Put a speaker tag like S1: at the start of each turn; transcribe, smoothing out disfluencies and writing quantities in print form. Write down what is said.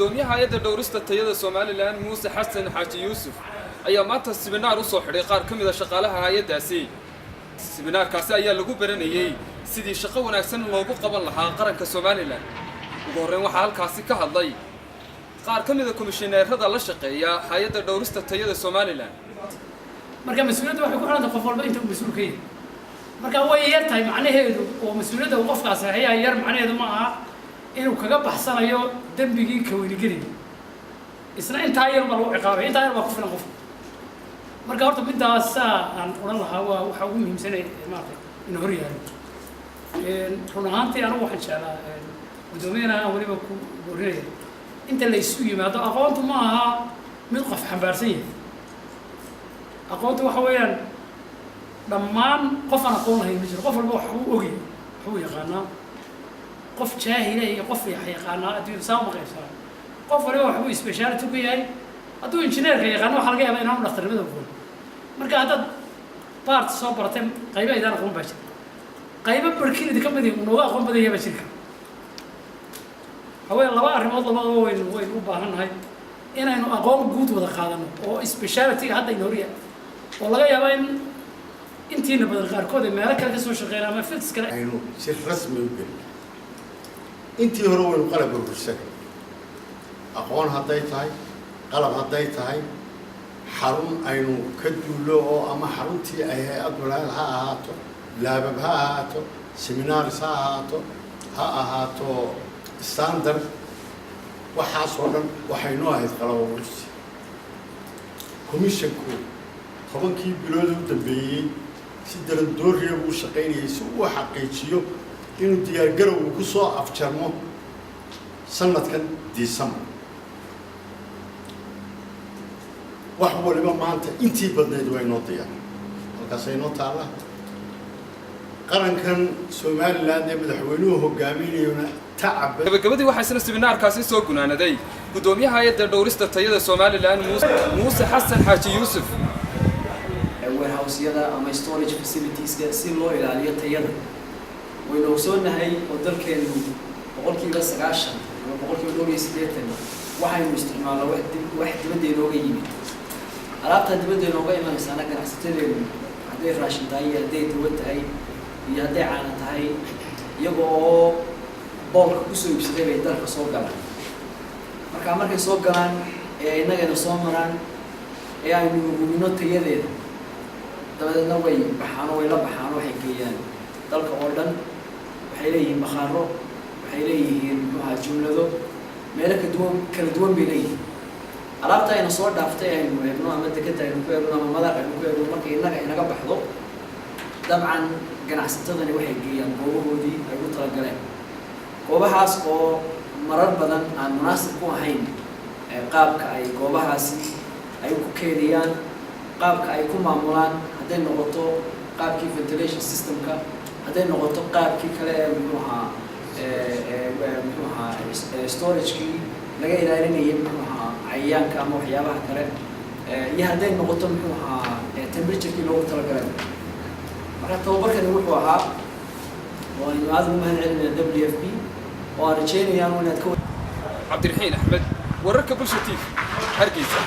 S1: gudoomiyaha hay'adda dhowrista tayada Soomaaliland Muuse Xasan Xaaji Yuusuf ayaa maanta seminar u soo xidhay qaar ka mid ah shaqaalaha hay'addaasi. Seminarkaasi ayaa lagu baranayay sidii shaqo wanaagsan loogu qaban lahaa qaranka Soomaaliland. Ugu horreyn waxaa halkaasi ka hadlay qaar ka mid ah komishineerada la shaqeeya hay'adda dhowrista tayada Soomaaliland.
S2: marka mas'uuliyadda waxay ku xiran tahay qof walba inta uu mas'uul ka yahay. marka way yar tahay macnaheedu oo mas'uuliyadda uu qofkaas hayaa yar macnaheedu ma aha inuu kaga baxsanayo dambigii ka weynigelin. isna inta yar baa lagu ciqaabay inta yar baa ku filan qof. marka horta midaas aan oran lahaa waa waxa ugu muhiimsanay maartay in hor yaalo. run ahaantii anigu waxaan jeclaa gudoomiyana waliba ku borinaya inta la isu yimaado aqoontu ma aha mid qof xambaarsan yahay. aqoontu waxa weeyaan dhammaan qof aan aqoon lahayn ma jiro qof walba wax uu ogyahay wuxuu yaqaanaa qof jaahil iyo qof yaqaanaa adduun saa ma qaybsana qof waliba wax uu speciality ku yahay hadduu injineerka yaqaano waxa laga yaabaa inaanu dhakhtarnimada aqoon. marka haddaad part soo baratay qaybo aydaan aqoon baa jira qaybo barkiinida ka mid ah nooga aqoon badan yahay baa jirka. haween laba arrimood labadaba waynu u baahannahay inaynu aqoon guud wada qaadano oo speciality hadda inoo riyaa oo laga yaabo in intiina badan qaarkood ay meelo kale ka soo shaqeeyaan ama fields kale
S3: aynu si rasmi u gelin intii hore waynu qalab urursan aqoon hadday tahay qalab hadday tahay xarun aynu ka duulo oo ama xaruntii ay hay'ad walaal ha ahaato laabab ha ahaato seminars ha ahaato standard waxaasoo dhan waxay noo ahayd qalab urursi. commissionku 10 bilood u dambeeyay si daran dooriya uu shaqeynayay si uu xaqiijiyo inuu diyaargarow ku soo afjarmo sanadkan December. wax waliba maanta intii badneed way noo diyaar halkaas ay noo taala qarankan Soomaaliland ee madaxweynuhu hogaaminayna
S1: gabagabadii waxaa isna seminarkaasi soo gunaanaday gudoomiyaha hay'adda dhowrista tayada Soomaaliland Muuse Xasan Xaaji Yuusuf.
S4: warehouse-yada ama storage facilities-ka si loo ilaaliyo tayada waynu ogsoonahay oo dalkeenu 90% ama 80% waxaynu isticmaalaa wax dibadda inooga yimid. alaabta dibadda inooga imanaysaana ganacsatada hadday raashin tahay hadday dawad tahay iyo hadday caana tahay iyagoo boolka ku soo iibsaday bay dalka soo galaan. markay soo galaan ee innagana soo maraan ee aynu hubino tayadeeda dabadeedna way la baxaan waxay geeyaan dalka oo dhan. waxay leeyihiin bakhaaro waxay leeyihiin jumlado meelo kala duwan bay leeyihiin. alaabta ayna soo dhaaftay aynu eegno ama dekada aynu ku eegno ama madax aynu ku eegno markay inaga baxdo dabcan ganacsatadani waxay geeyaan goobahoodii ay u talagaleen. goobahaas oo marar badan aan munaasib ku ahayn qaabka ay goobahaasi ay ku keenayaan qaabka ay ku maamulaan hadday noqoto qaabkii ventilation systemka hadday noqoto qaabkii kale storage-kii laga ilaalinayay cayayaanka ama waxyaabaha kale iyo hadday noqoto temperature-kii loogu talagalay. marka tababarkani wuxuu ahaa oo aynu aad ugu mahadcelinayna WFP oo aan rajeynayaan inaad ka
S1: Cabdiraxiin Axmed wararka bulshada TV Hargeysa.